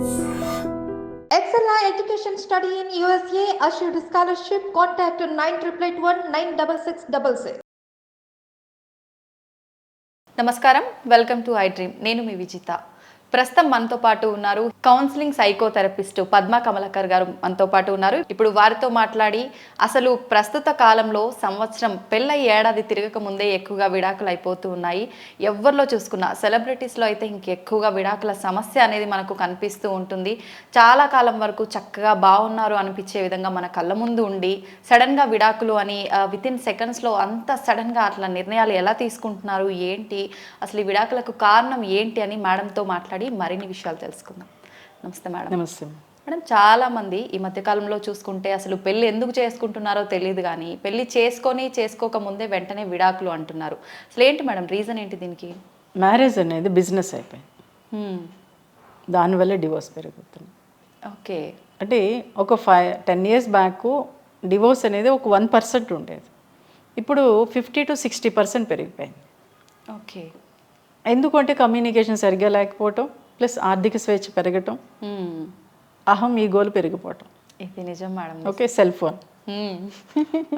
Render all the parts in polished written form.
Excella Education Study in USA assured scholarship. Contact 9881 96666. నమస్కారం, welcome to I dream. నేను మీ విజిత. ప్రస్తుతం మనతో పాటు ఉన్నారు కౌన్సిలింగ్ సైకోథెరపిస్ట్ పద్మా కమలాకర్ గారు మనతో పాటు ఉన్నారు. ఇప్పుడు వారితో మాట్లాడి అసలు ప్రస్తుత కాలంలో సంవత్సరం పెళ్ళై ఏడాది తిరగక ముందే ఎక్కువగా విడాకులు అయిపోతూ ఉన్నాయి. ఎవరిలో చూసుకున్నా సెలబ్రిటీస్లో అయితే ఇంకెక్కువగా విడాకుల సమస్య అనేది మనకు కనిపిస్తూ ఉంటుంది. చాలా కాలం వరకు చక్కగా బాగున్నారు అనిపించే విధంగా మన కళ్ళ ముందు ఉండి సడన్గా విడాకులు అని వితిన్ సెకండ్స్లో అంత సడన్గా అట్లా నిర్ణయాలు ఎలా తీసుకుంటున్నారు, ఏంటి అసలు ఈ విడాకులకు కారణం ఏంటి అని మేడంతో మాట్లాడి మరిన్ని విషయాలు తెలుసుకుందాం. నమస్తే మేడం. నమస్తే మేడం, చాలామంది ఈ మధ్యకాలంలో చూసుకుంటే అసలు పెళ్ళి ఎందుకు చేసుకుంటున్నారో తెలియదు, కానీ పెళ్ళి చేసుకోకముందే వెంటనే విడాకులు అంటున్నారు. అసలు ఏంటి మేడం రీజన్ ఏంటి దీనికి? మ్యారేజ్ అనేది బిజినెస్ అయిపోయింది, దానివల్ల డివోర్స్ పెరుగుతుంది. ఓకే. అంటే ఒక 10 years బ్యాక్ డివోర్స్ అనేది ఒక 1% ఉండేది, ఇప్పుడు 50 to 60% పెరిగిపోయింది. ఓకే. ఎందుకంటే కమ్యూనికేషన్ సరిగ్గా లేకపోవటం, ప్లస్ ఆర్థిక స్వేచ్ఛ పెరగటం, అహం ఈగోలు పెరిగిపోవటం. ఇది నిజం madam. Okay, cell phone.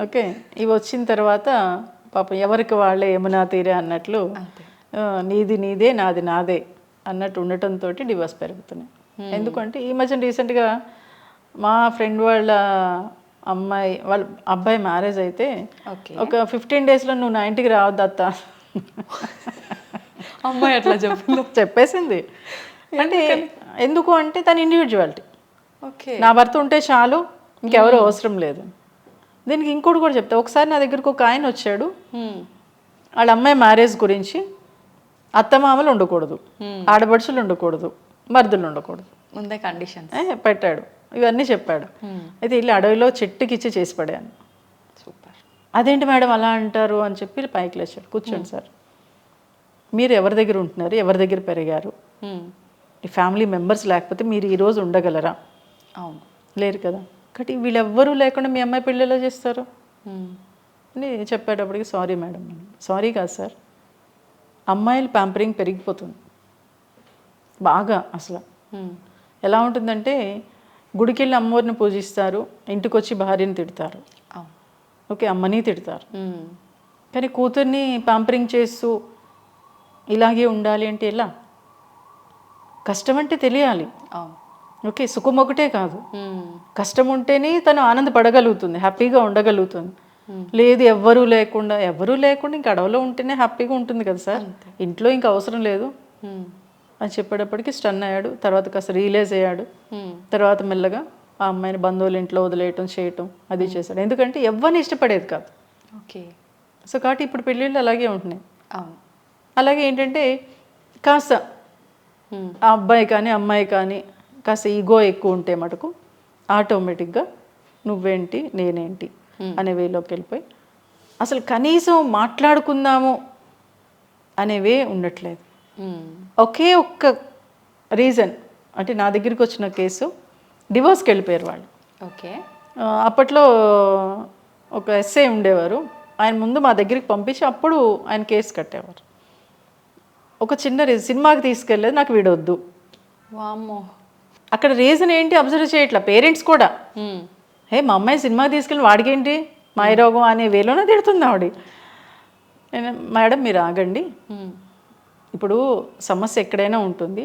Okay, ఇవి వచ్చిన తర్వాత పాపం ఎవరికి వాళ్ళే యమునా తీరే అన్నట్లు నీది నీదే నాది నాదే అన్నట్టు ఉండటంతో డివోర్స్ పెరుగుతున్నాయి. ఎందుకంటే ఈ మధ్య రీసెంట్గా మా ఫ్రెండ్ వాళ్ళ అబ్బాయి మ్యారేజ్ అయితే ఒక 15 daysలో నువ్వు నా ఇంటికి రావద్దు అత్త అమ్మాయి అట్లా చెప్పేసింది. అంటే ఎందుకు అంటే తన ఇండివిజువాలిటీ. ఓకే, నా భర్త ఉంటే చాలు, ఇంకెవరు అవసరం లేదు. దీనికి ఇంకోటి కూడా చెప్తా. ఒకసారి నా దగ్గరకు ఒక ఆయన వచ్చాడు, వాళ్ళ అమ్మాయి మ్యారేజ్ గురించి అత్తమామలు ఉండకూడదు, ఆడబడుచులు ఉండకూడదు, మరుదులు ఉండకూడదు, ముందే కండిషన్ పెట్టాడు. ఇవన్నీ చెప్పాడు. అయితే ఇల్లు అడవిలో చెట్టుకిచ్చి చేసి పడాను. సూపర్. అదేంటి మేడం అలా అంటారు అని చెప్పి పైకి లేచాడు. కూర్చోండి సార్, మీరు ఎవరి దగ్గర ఉంటున్నారు, ఎవరి దగ్గర పెరిగారు, ఈ ఫ్యామిలీ మెంబర్స్ లేకపోతే మీరు ఈరోజు ఉండగలరా? అవును, లేరు కదా. కాబట్టి వీళ్ళెవ్వరూ లేకుండా మీ అమ్మాయి పెళ్ళి ఎలా చేస్తారు అని చెప్పేటప్పటికి సారీ మేడం. సారీ కాదు సార్, అమ్మాయిల ప్యాంపరింగ్ పెరిగిపోతుంది బాగా. అసలు ఎలా ఉంటుందంటే గుడికి వెళ్ళి అమ్మవారిని పూజిస్తారు, ఇంటికి వచ్చి భార్యని తిడతారు, ఓకే అమ్మని తిడతారు. కానీ కూతుర్ని ప్యాంపరింగ్ చేస్తూ ఇలాగే ఉండాలి అంటే ఎలా? కష్టం అంటే తెలియాలి. ఓకే, సుఖం ఒకటే కాదు, కష్టం ఉంటేనే తను ఆనందపడగలుగుతుంది, హ్యాపీగా ఉండగలుగుతుంది. లేదు ఎవరూ లేకుండా ఇంక అడవిలో ఉంటేనే హ్యాపీగా ఉంటుంది కదా సార్, ఇంట్లో ఇంక అవసరం లేదు అని చెప్పేటప్పటికి స్టన్ అయ్యాడు. తర్వాత కాస్త రియలైజ్ అయ్యాడు. తర్వాత మెల్లగా ఆ అమ్మాయిని బంధువుల ఇంట్లో వదిలేయటం చేయటం అది చేశాడు. ఎందుకంటే ఎవరిని ఇష్టపడేది కాదు. ఓకే. సో కాబట్టి ఇప్పుడు పెళ్ళిళ్ళు అలాగే ఉంటున్నాయి. అలాగే ఏంటంటే కాస్త ఆ అబ్బాయి కానీ అమ్మాయి కానీ కాస్త ఈగో ఎక్కువ ఉంటే మటుకు ఆటోమేటిక్గా నువ్వేంటి నేనేంటి అనే వేలోకి వెళ్ళిపోయి అసలు కనీసం మాట్లాడుకుందాము అనేవే ఉండట్లేదు. ఒకే ఒక్క రీజన్ అంటే నా దగ్గరికి వచ్చిన కేసు, డివోర్స్కి వెళ్ళిపోయారు వాళ్ళు. ఓకే. అప్పట్లో ఒక ఎస్ఐ ఉండేవారు, ఆయన ముందు మా దగ్గరికి పంపించి అప్పుడు ఆయన కేసు కట్టేవారు. ఒక చిన్న రీజన్, సినిమాకి తీసుకెళ్ళలేదు, నాకు వీడొద్దు. వామ్మో. అక్కడ రీజన్ ఏంటి అబ్జర్వ్ చేయట్లా పేరెంట్స్ కూడా. మా అమ్మాయి సినిమాకి తీసుకెళ్ళి వాడికేంటి మాయరోగం అనే వేలోనే తిడుతుంది ఆవిడ. మేడం మీరు ఆగండి, ఇప్పుడు సమస్య ఎక్కడైనా ఉంటుంది,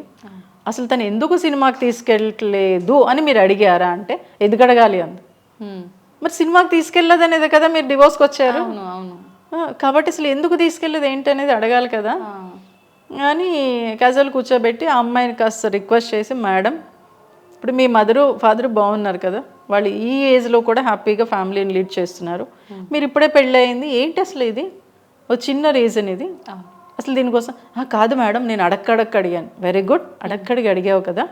అసలు తను ఎందుకు సినిమాకి తీసుకెళ్ళట్లేదు అని మీరు అడిగారా అంటే ఎందుకు అడగాలి అంది. మరి సినిమాకి తీసుకెళ్ళదు అనేది కదా మీరు డివోర్స్కి వచ్చారు, కాబట్టి అసలు ఎందుకు తీసుకెళ్ళదు ఏంటి అనేది అడగాలి కదా అని క్యాజువల్ కూర్చోబెట్టి ఆ అమ్మాయిని కాస్త రిక్వెస్ట్ చేసి, మేడం ఇప్పుడు మీ మదరు ఫాదరు బాగున్నారు కదా, వాళ్ళు ఈ ఏజ్లో కూడా హ్యాపీగా ఫ్యామిలీని లీడ్ చేస్తున్నారు, మీరు ఇప్పుడే పెళ్ళి అయింది ఏంటి అసలు ఇది ఒక చిన్న రీజన్ ఇది అసలు దీనికోసం? కాదు మేడం నేను అడక్కడక్క అడిగాను. వెరీ గుడ్, అడక్కడికి అడిగావు కదా,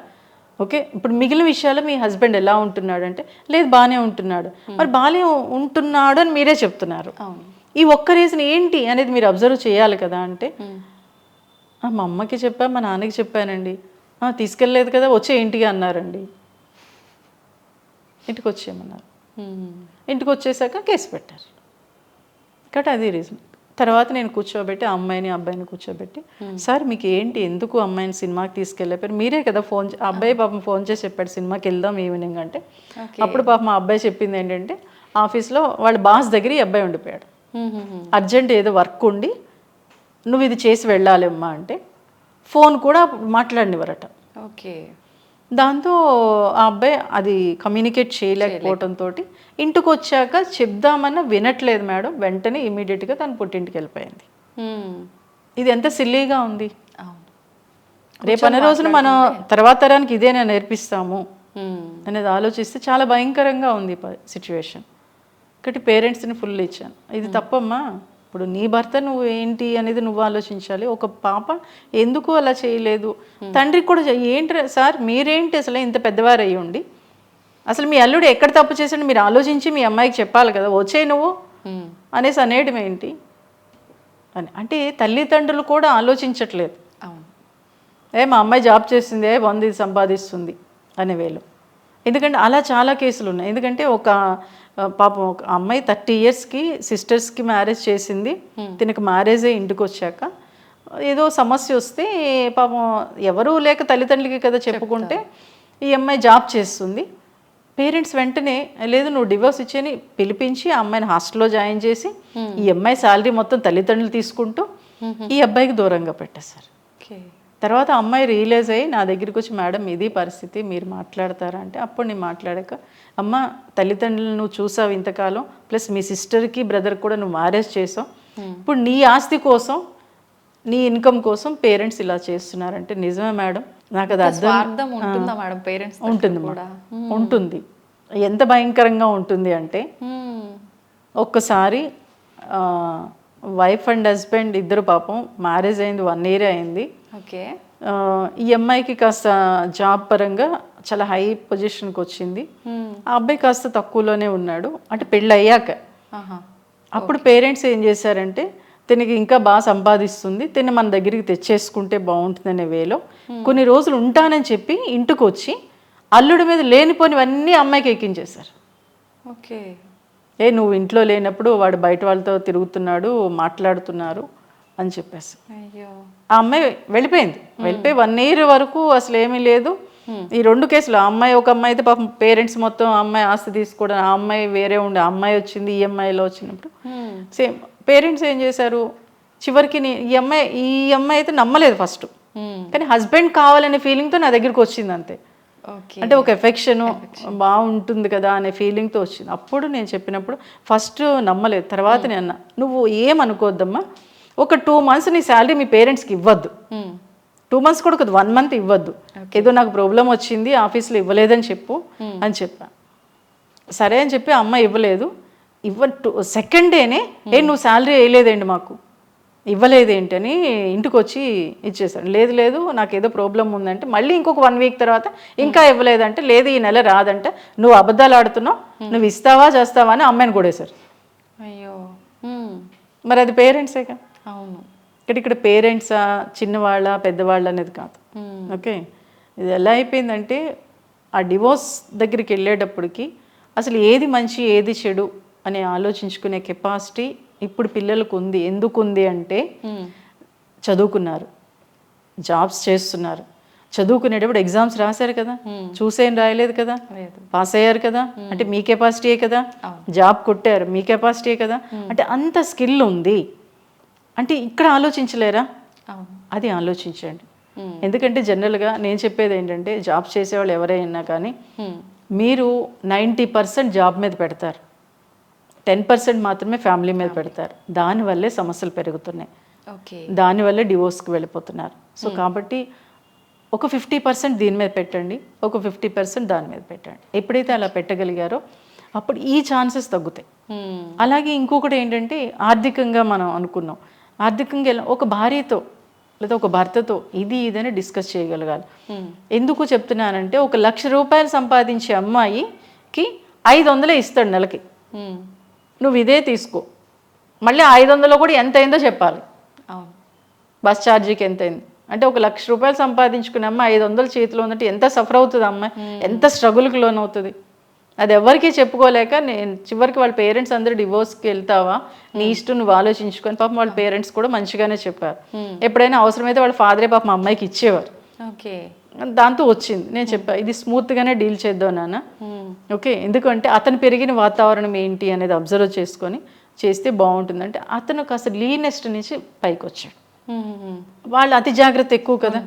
ఓకే ఇప్పుడు మిగిలిన విషయాలు మీ హస్బెండ్ ఎలా ఉంటున్నాడు అంటే లేదు బాగానే ఉంటున్నాడు. మరి బాగానే ఉంటున్నాడు అని మీరే చెప్తున్నారు, ఈ ఒక్క రీజన్ ఏంటి అనేది మీరు అబ్జర్వ్ చేయాలి కదా అంటే మా అమ్మకి చెప్పా మా నాన్నకి చెప్పానండి, తీసుకెళ్ళలేదు కదా వచ్చే ఇంటికి అన్నారండి. ఇంటికి వచ్చేయమన్నారు. ఇంటికి వచ్చేసాక కేసు పెట్టారు. కాబట్టి అది రీజన్. తర్వాత నేను కూర్చోబెట్టి ఆ అమ్మాయిని అబ్బాయిని కూర్చోబెట్టి, సార్ మీకు ఏంటి, ఎందుకు అమ్మాయిని సినిమాకి తీసుకెళ్ళిపోయారు, మీరే కదా ఫోన్ అబ్బాయి పాపం ఫోన్ చేసి చెప్పాడు సినిమాకి వెళ్దాం ఈవినింగ్ అంటే. అప్పుడు పాపం మా అబ్బాయి చెప్పింది ఏంటంటే ఆఫీస్లో వాళ్ళ బాస్ దగ్గర ఈ అబ్బాయి ఉండిపోయాడు, అర్జెంట్ ఏదో వర్క్ ఉండి నువ్వు ఇది చేసి వెళ్ళాలమ్మా అంటే ఫోన్ కూడా మాట్లాడినవరట. ఓకే. దాంతో ఆ అబ్బాయి అది కమ్యూనికేట్ చేయలేకపోవడంతో ఇంటికి వచ్చాక చెప్దామన్నా వినట్లేదు మేడం, వెంటనే ఇమీడియట్గా తను పుట్టింటికి వెళ్ళిపోయింది. ఇది ఎంత సిల్లీగా ఉంది. రేపు అనే రోజున మనం తర్వాత తరానికి ఇదేనా నేర్పిస్తాము అనేది ఆలోచిస్తే చాలా భయంకరంగా ఉంది సిచ్యువేషన్. ఒకటి పేరెంట్స్ని ఫుల్ ఇచ్చాను, ఇది తప్పమ్మా, ఇప్పుడు నీ భర్త నువ్వు ఏంటి అనేది నువ్వు ఆలోచించాలి, ఒక పాప ఎందుకు అలా చేయలేదు, తండ్రికి కూడా ఏంటి సార్ మీరేంటి అసలు ఇంత పెద్దవారు అయ్యి ఉండి అసలు మీ అల్లుడు ఎక్కడ తప్పు చేసాడు మీరు ఆలోచించి మీ అమ్మాయికి చెప్పాలి కదా, వచ్చే నువ్వు అనేసి అనేయడం ఏంటి అని. అంటే తల్లిదండ్రులు కూడా ఆలోచించట్లేదు. మా అమ్మాయి జాబ్ చేసిందే 100 సంపాదిస్తుంది అనే వేలు. ఎందుకంటే అలా చాలా కేసులు ఉన్నాయి. ఎందుకంటే ఒక పాపం ఒక అమ్మాయి 30 ఇయర్స్కి సిస్టర్స్కి మ్యారేజ్ చేసింది, తినకు మ్యారేజే ఇంటికి వచ్చాక ఏదో సమస్య వస్తే పాపం ఎవరూ లేక తల్లిదండ్రులకి కదా చెప్పుకుంటే ఈ అమ్మాయి జాబ్ చేస్తుంది. పేరెంట్స్ వెంటనే లేదు నువ్వు డివోర్స్ ఇచ్చేని పిలిపించి ఆ అమ్మాయిని హాస్టల్లో జాయిన్ చేసి ఈ అమ్మాయి శాలరీ మొత్తం తల్లిదండ్రులు తీసుకుంటూ ఈ అబ్బాయికి దూరంగా పెట్టేశారు. తర్వాత అమ్మాయి రియలైజ్ అయ్యి నా దగ్గరికి వచ్చి మేడం ఇది పరిస్థితి మీరు మాట్లాడతారా అంటే అప్పుడు నేను మాట్లాడాక అమ్మ తల్లిదండ్రులు నువ్వు చూసావు ఇంతకాలం, ప్లస్ మీ సిస్టర్కి బ్రదర్కి కూడా నువ్వు మ్యారేజ్ చేసావు, ఇప్పుడు నీ ఆస్తి కోసం నీ ఇన్కమ్ కోసం పేరెంట్స్ ఇలా చేస్తున్నారంటే నిజమే మేడం, నాకు అది అర్థం ఉంటుంది ఉంటుంది. ఎంత భయంకరంగా ఉంటుంది అంటే ఒక్కసారి వైఫ్ అండ్ హస్బెండ్ ఇద్దరు పాపం మ్యారేజ్ అయింది 1 year అయింది. ఈ అమ్మాయికి కాస్త జాబ్ పరంగా చాలా హై పొజిషన్కి వచ్చింది, ఆ అబ్బాయి కాస్త తక్కువలోనే ఉన్నాడు. అంటే పెళ్ళి అయ్యాక అప్పుడు పేరెంట్స్ ఏం చేశారంటే తినకి ఇంకా బాగా సంపాదిస్తుంది, తిని మన దగ్గరికి తెచ్చేసుకుంటే బాగుంటుందనే వేలో కొన్ని రోజులు ఉంటానని చెప్పి ఇంటికి వచ్చి అల్లుడి మీద లేనిపోనివన్నీ అమ్మాయికి ఎక్కించేశారు. ఓకే. నువ్వు ఇంట్లో లేనప్పుడు వాడు బయట వాళ్ళతో తిరుగుతున్నాడు మాట్లాడుతున్నారు అని చెప్పేసి ఆ అమ్మాయి వెళ్ళిపోయింది. వెళ్ళిపోయి 1 year వరకు అసలు ఏమీ లేదు. ఈ 2 కేసులు ఆ అమ్మాయి ఒక అమ్మాయి అయితే పాపం పేరెంట్స్ మొత్తం ఆ అమ్మాయి ఆస్తి తీసుకోవడం, ఆ అమ్మాయి వేరే ఉండే ఆ అమ్మాయి వచ్చింది ఈఎంఐలో వచ్చినప్పుడు సేమ్ పేరెంట్స్ ఏం చేశారు చివరికి ఈ అమ్మాయి అయితే నమ్మలేదు ఫస్ట్, కానీ హస్బెండ్ కావాలనే ఫీలింగ్తో నా దగ్గరికి వచ్చింది అంతే. అంటే ఒక ఎఫెక్షను బాగుంటుంది కదా అనే ఫీలింగ్తో వచ్చింది. అప్పుడు నేను చెప్పినప్పుడు ఫస్ట్ నమ్మలేదు, తర్వాత నేను అన్నా నువ్వు ఏమనుకోవద్దమ్మా, ఒక 2 months నీ శాలరీ మీ పేరెంట్స్కి ఇవ్వద్దు, 2 months కూడా ఒక 1 month ఇవ్వద్దు, ఏదో నాకు ప్రాబ్లం వచ్చింది ఆఫీస్లో ఇవ్వలేదని చెప్పు అని చెప్పా. సరే అని చెప్పి అమ్మ ఇవ్వలేదు. సెకండ్ డేనే నువ్వు శాలరీ వేయలేదండి మాకు ఇవ్వలేదేంటి అని ఇంటికి వచ్చి ఇచ్చేసాడు. లేదు నాకు ఏదో ప్రాబ్లం ఉందంటే మళ్ళీ ఇంకొక 1 week తర్వాత ఇంకా ఇవ్వలేదంటే లేదు ఈ నెల రాదంటే నువ్వు అబద్ధాలు ఆడుతున్నావు, నువ్వు ఇస్తావా చేస్తావా అని అమ్మాయిని కొడేశారు. అయ్యో. మరి అది పేరెంట్సేగా. అవును. ఇక్కడ పేరెంట్సా చిన్నవాళ్ళ పెద్దవాళ్ళ అనేది కాదు. ఓకే, ఇది ఎలా అయిపోయిందంటే ఆ డివోర్స్ దగ్గరికి వెళ్ళేటప్పటికి అసలు ఏది మంచి ఏది చెడు అని ఆలోచించుకునే కెపాసిటీ ఇప్పుడు పిల్లలకు ఉంది. ఎందుకు ఉంది అంటే చదువుకున్నారు, జాబ్స్ చేస్తున్నారు, చదువుకునేటప్పుడు ఎగ్జామ్స్ రాశారు కదా, చూసేం రాయలేదు కదా, పాస్ అయ్యారు కదా, అంటే మీ కెపాసిటీయే కదా, జాబ్ కొట్టారు మీ కెపాసిటీయే కదా, అంటే అంత స్కిల్ ఉంది. అంటే ఇక్కడ ఆలోచించలేరా? అది ఆలోచించండి. ఎందుకంటే జనరల్గా నేను చెప్పేది ఏంటంటే జాబ్ చేసేవాళ్ళు ఎవరైనా కానీ మీరు 90% జాబ్ మీద పెడతారు, 10% మాత్రమే ఫ్యామిలీ మీద పెడతారు. దానివల్లే సమస్యలు పెరుగుతున్నాయి, దానివల్లే డివోర్స్కి వెళ్ళిపోతున్నారు. సో కాబట్టి ఒక 50% దీని మీద పెట్టండి, ఒక 50% దాని మీద పెట్టండి. ఎప్పుడైతే అలా పెట్టగలిగారో అప్పుడు ఈ ఛాన్సెస్ తగ్గుతాయి. అలాగే ఇంకొకటి ఏంటంటే ఆర్థికంగా మనం అనుకున్నాం, ఆర్థికంగా ఒక భార్యతో లేదా ఒక భర్తతో ఇదని డిస్కస్ చేయగలగాలి. ఎందుకు చెప్తున్నానంటే 1,00,000 రూపాయలు సంపాదించే అమ్మాయికి 500 ఇస్తాడు నెలకి, నువ్వు ఇదే తీసుకో, మళ్ళీ 500 కూడా ఎంత అయిందో చెప్పాలి. బస్ ఛార్జీకి ఎంత అయింది అంటే 1,00,000 రూపాయలు సంపాదించుకునే అమ్మాయి 500 చేతిలో ఉందంటే ఎంత సఫర్ అవుతుంది అమ్మాయి, ఎంత స్ట్రగుల్కి లోన్ అవుతుంది. అది ఎవరికి చెప్పుకోలేక నేను చివరికి వాళ్ళ పేరెంట్స్ అందరూ డివోర్స్కి వెళ్తావా నీ ఇష్టం నువ్వు ఆలోచించుకొని పాపం వాళ్ళ పేరెంట్స్ కూడా మంచిగానే చెప్పారు. ఎప్పుడైనా అవసరమైతే వాళ్ళ ఫాదరే పాపం మా అమ్మాయికి ఇచ్చేవారు. ఓకే. దాంతో వచ్చింది. నేను చెప్పా ఇది స్మూత్గానే డీల్ చేద్దాం నాన్న, ఓకే, ఎందుకంటే అతను పెరిగిన వాతావరణం ఏంటి అనేది అబ్జర్వ్ చేసుకొని చేస్తే బాగుంటుందంటే అతను కాస్త లీనెస్ట్ నుంచి పైకి వచ్చాడు. వాళ్ళు అతి జాగ్రత్త ఎక్కువ కదా,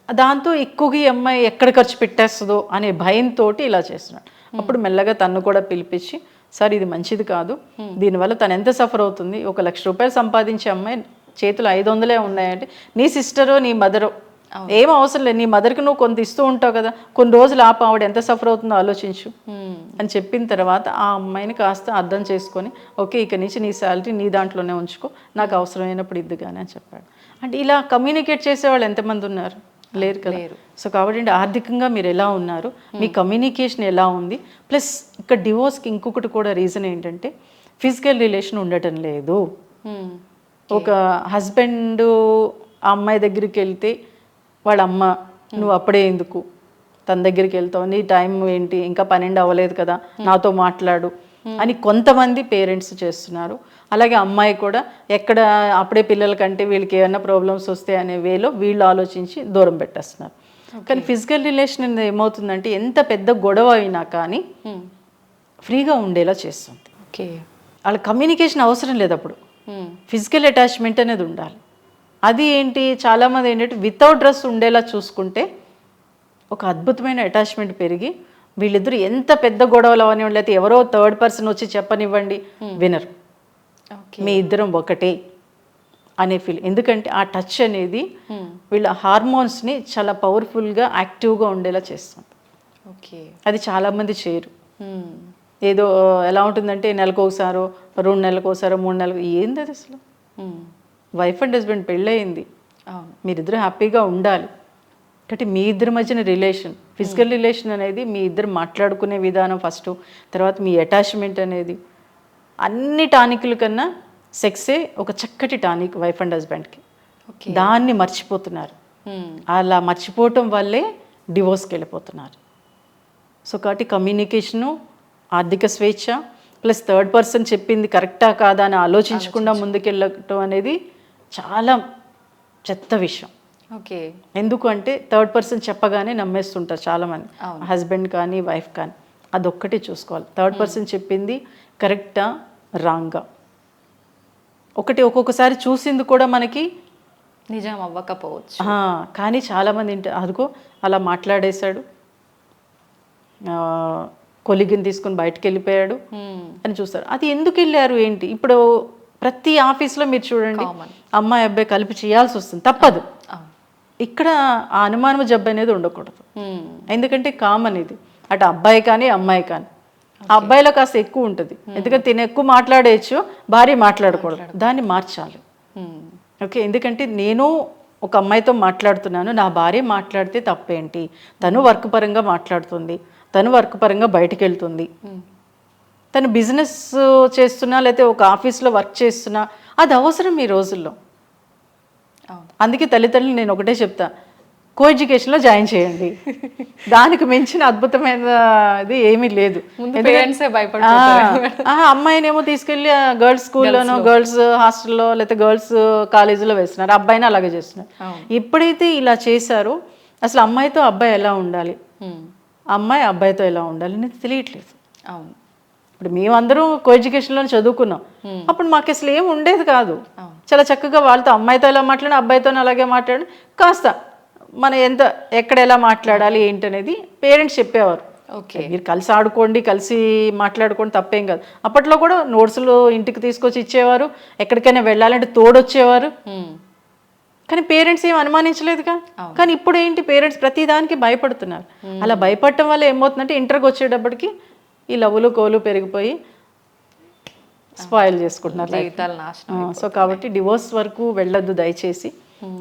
దాంతో ఎక్కువగా ఈ అమ్మాయి ఎక్కడ ఖర్చు పెట్టేస్తుందో అనే భయంతో ఇలా చేస్తున్నాడు. అప్పుడు మెల్లగా తను కూడా పిలిపించి సార్ ఇది మంచిది కాదు, దీనివల్ల తను ఎంత సఫర్ అవుతుంది, 1 లక్ష రూపాయలు సంపాదించే అమ్మాయి చేతులు 500 ఉన్నాయంటే నీ సిస్టరో నీ మదరో ఏం అవసరం లేదు, నీ మదర్కి నువ్వు కొంత ఇస్తూ ఉంటావు కదా, కొన్ని రోజులు ఆవిడ ఎంత సఫర్ అవుతుందో ఆలోచించు అని చెప్పిన తర్వాత ఆ అమ్మాయిని కాస్త అర్థం చేసుకొని ఓకే ఇక నుంచి నీ శాలరీ నీ దాంట్లోనే ఉంచుకో, నాకు అవసరమైనప్పుడు ఇద్దు కానీ అని చెప్పాడు. అంటే ఇలా కమ్యూనికేట్ చేసేవాళ్ళు ఎంతమంది ఉన్నారు, లేరు కదా. సో కాబట్టి ఆర్థికంగా మీరు ఎలా ఉన్నారు, మీ కమ్యూనికేషన్ ఎలా ఉంది, ప్లస్ ఇక్కడ డివోర్స్కి ఇంకొకటి కూడా రీజన్ ఏంటంటే ఫిజికల్ రిలేషన్ ఉండటం లేదు. ఒక హస్బెండ్ ఆ అమ్మాయి దగ్గరికి వెళ్తే వాళ్ళ అమ్మ నువ్వు అప్పుడే ఎందుకు తన దగ్గరికి వెళ్తావు, నీ టైం ఏంటి, ఇంకా 12 అవ్వలేదు కదా, నాతో మాట్లాడు అని కొంతమంది పేరెంట్స్ చేస్తున్నారు. అలాగే అమ్మాయి కూడా ఎక్కడ అప్పుడే పిల్లల కంటే వీళ్ళకి ఏమైనా ప్రాబ్లమ్స్ వస్తాయి అనే వేలో వీళ్ళు ఆలోచించి దూరం పెట్టేస్తున్నారు. కానీ ఫిజికల్ రిలేషన్ అనేది ఏమవుతుందంటే ఎంత పెద్ద గొడవ అయినా కానీ ఫ్రీగా ఉండేలా చేస్తుంది. ఓకే, వాళ్ళ కమ్యూనికేషన్ అవసరం లేదు, అప్పుడు ఫిజికల్ అటాచ్మెంట్ అనేది ఉండాలి. అది ఏంటి చాలామంది ఏంటంటే వితౌట్ డ్రెస్ ఉండేలా చూసుకుంటే ఒక అద్భుతమైన అటాచ్మెంట్ పెరిగి వీళ్ళిద్దరు ఎంత పెద్ద గొడవలు అవనివ్వండి, లేకపోతే ఎవరో థర్డ్ పర్సన్ వచ్చి చెప్పనివ్వండి వినరు, మీ ఇద్దరం ఒకటే అనే ఫీల్. ఎందుకంటే ఆ టచ్ అనేది వీళ్ళ హార్మోన్స్ని చాలా పవర్ఫుల్గా యాక్టివ్గా ఉండేలా చేస్తుంది. ఓకే, అది చాలామంది చేయరు. ఏదో ఎలా ఉంటుందంటే నెలకు ఒకసారో 2 నెలలకు ఒకసారో 3 నెలలకు, ఏంది అది అసలు, వైఫ్ అండ్ హస్బెండ్ పెళ్ళయింది, మీరిద్దరు హ్యాపీగా ఉండాలి. కాబట్టి మీ ఇద్దరి మధ్యన రిలేషన్, ఫిజికల్ రిలేషన్ అనేది మీ ఇద్దరు మాట్లాడుకునే విధానం ఫస్ట్, తర్వాత మీ అటాచ్మెంట్ అనేది అన్ని టానిక్ల కన్నా సెక్సే ఒక చక్కటి టానిక్ వైఫ్ అండ్ హస్బెండ్కి. దాన్ని మర్చిపోతున్నారు. అలా మర్చిపోవటం వల్లే డివోర్స్కి వెళ్ళిపోతున్నారు. సో కాబట్టి కమ్యూనికేషను, ఆర్థిక స్వేచ్ఛ ప్లస్ థర్డ్ పర్సన్ చెప్పింది కరెక్టా కాదా అని ఆలోచించకుండా ముందుకెళ్ళటం అనేది చాలా చెత్త విషయం. ఓకే, ఎందుకు అంటే థర్డ్ పర్సన్ చెప్పగానే నమ్మేస్తుంటారు చాలామంది, హస్బెండ్ కానీ వైఫ్ కానీ. అదొక్కటి చూసుకోవాలి, థర్డ్ పర్సన్ చెప్పింది కరెక్టా రాంగా. ఒక్కొక్కసారి చూసింది కూడా మనకి నిజం అవ్వకపోవచ్చు, కానీ చాలామంది అదిగో అలా మాట్లాడేశాడు, కొలిగిని తీసుకుని బయటకు వెళ్ళిపోయాడు అని చూస్తారు. అది ఎందుకు వెళ్ళారు ఏంటి, ఇప్పుడు ప్రతి ఆఫీస్లో మీరు చూడండి అమ్మాయి అబ్బాయి కలిపి చేయాల్సి వస్తుంది, తప్పదు. ఇక్కడ ఆ అనుమానం జబ్బు అనేది ఉండకూడదు, ఎందుకంటే కామన్ ఇది, అటు అబ్బాయి కానీ అమ్మాయి కానీ. ఆ అబ్బాయిలో కాస్త ఎక్కువ ఉంటుంది, ఎందుకంటే తిని ఎక్కువ మాట్లాడేయచ్చు, భార్య మాట్లాడకూడదు, దాన్ని మార్చాలి. ఓకే, ఎందుకంటే నేను ఒక అమ్మాయితో మాట్లాడుతున్నాను, నా భార్య మాట్లాడితే తప్పేంటి, తను వర్క్ పరంగా మాట్లాడుతుంది, తను వర్క్ పరంగా బయటికి వెళ్తుంది, తను బిజినెస్ చేస్తున్నా లేకపోతే ఒక ఆఫీస్లో వర్క్ చేస్తున్నా, అది అవసరం ఈ రోజుల్లో. అందుకే తల్లిదండ్రులు నేను ఒకటే చెప్తా, కో ఎడ్యుకేషన్లో జాయిన్ చేయండి, దానికి మించిన అద్భుతమైనది ఏమీ లేదు. అమ్మాయినేమో తీసుకెళ్ళి గర్ల్స్ స్కూల్లోనో గర్ల్స్ హాస్టల్లో లేకపోతే గర్ల్స్ కాలేజీలో వేస్తున్నారు, అబ్బాయిని అలాగే చేస్తున్నారు. ఎప్పుడైతే ఇలా చేశారో అసలు అమ్మాయితో అబ్బాయి ఎలా ఉండాలి, అమ్మాయి అబ్బాయితో ఎలా ఉండాలి అనేది తెలియట్లేదు. అవును, ఇప్పుడు మేమందరం కో ఎడ్యుకేషన్లో చదువుకున్నాం, అప్పుడు మాకు అసలు ఏం ఉండేది కాదు. చాలా చక్కగా వాళ్ళతో అమ్మాయితో ఎలా మాట్లాడి అబ్బాయితో అలాగే మాట్లాడి కాస్త మన ఎక్కడ ఎలా మాట్లాడాలి ఏంటనేది పేరెంట్స్ చెప్పేవారు. ఓకే, మీరు కలిసి ఆడుకోండి, కలిసి మాట్లాడుకోండి, తప్పేం కాదు. అప్పట్లో కూడా నోట్స్లు ఇంటికి తీసుకొచ్చి ఇచ్చేవారు, ఎక్కడికైనా వెళ్ళాలంటే తోడొచ్చేవారు, కానీ పేరెంట్స్ ఏం అనుమానించలేదుగా. కానీ ఇప్పుడు ఏంటి, పేరెంట్స్ ప్రతిదానికి భయపడుతున్నారు. అలా భయపడటం వల్ల ఏమవుతుందంటే ఇంటర్కి వచ్చేటప్పటికి ఈ లవ్వులు కోలు పెరిగిపోయి స్పాయిల్ చేసుకుంటున్నారు జీవితాలు నాశనం. సో కాబట్టి డివోర్స్ వరకు వెళ్ళొద్దు దయచేసి,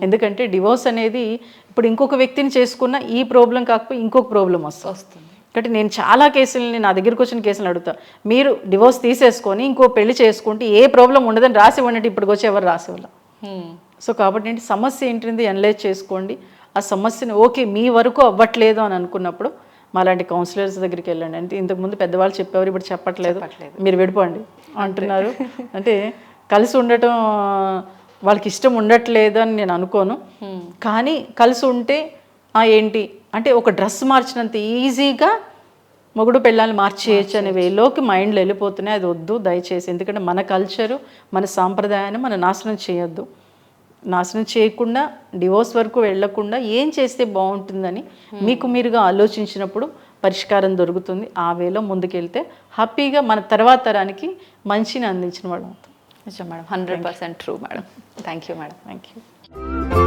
ఎందుకంటే డివోర్స్ అనేది ఇప్పుడు ఇంకొక వ్యక్తిని చేసుకున్న ఈ ప్రాబ్లం కాకపోతే ఇంకొక ప్రాబ్లం వస్తుంది. కాబట్టి నేను చాలా కేసులని, నా దగ్గరికి వచ్చిన కేసులు అడుగుతా, మీరు డివోర్స్ తీసేసుకొని ఇంకో పెళ్లి చేసుకుంటే ఏ ప్రాబ్లం ఉండదని రాసి ఇవ్వండి, ఇప్పటికి వచ్చి ఎవరు రాసి ఇవ్వాలి. సో కాబట్టి ఏంటి సమస్య ఏంటిది అనలైజ్ చేసుకోండి, ఆ సమస్యను ఓకే మీ వరకు అవ్వట్లేదు అని అనుకున్నప్పుడు మాలాంటి కౌన్సిలర్స్ దగ్గరికి వెళ్ళండి అంటే ఇంతకుముందు పెద్దవాళ్ళు చెప్పేవారు, ఇప్పుడు చెప్పట్లేదు, మీరు విడిపోండి అంటున్నారు. అంటే కలిసి ఉండటం వాళ్ళకి ఇష్టం ఉండట్లేదు అని నేను అనుకోను. కానీ కలిసి ఉంటే ఏంటి అంటే ఒక డ్రెస్ మార్చినంత ఈజీగా మొగుడు పెళ్ళాన్ని మార్చేయచ్చు అనే వేలోకి మైండ్లో వెళ్ళిపోతున్నాయి. అది వద్దు దయచేసి. ఎందుకంటే మన కల్చరు, మన సాంప్రదాయాన్ని మనం నాశనం చేయొద్దు. నాశనం చేయకుండా డివోర్స్ వరకు వెళ్ళకుండా ఏం చేస్తే బాగుంటుందని మీకు మీరుగా ఆలోచించినప్పుడు పరిష్కారం దొరుకుతుంది. ఆ వేలో ముందుకెళ్తే హ్యాపీగా మన తర్వాత తరానికి మంచిని అందించిన వాళ్ళు అవుతాం. నిజం madam, 100% true madam. Thank you madam. Thank you.